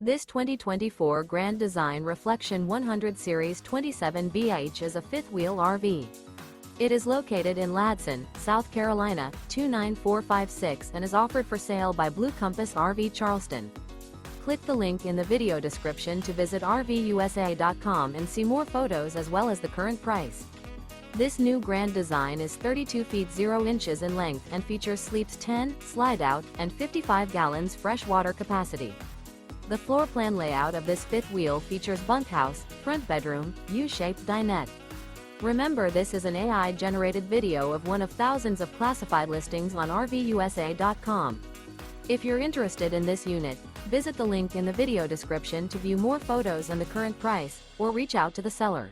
This 2024 Grand Design Reflection 100 Series 27BH is a fifth-wheel RV. It is located in Ladson, South Carolina, 29456 and is offered for sale by Blue Compass RV Charleston. Click the link in the video description to visit RVUSA.com and see more photos as well as the current price. This new Grand Design is 32 feet 0 inches in length and features sleeps 10, slide-out, and 55 gallons fresh water capacity. The floor plan layout of this fifth wheel features bunkhouse, front bedroom, U-shaped dinette. Remember, this is an AI-generated video of one of thousands of classified listings on RVUSA.com. If you're interested in this unit, visit the link in the video description to view more photos and the current price, or reach out to the seller.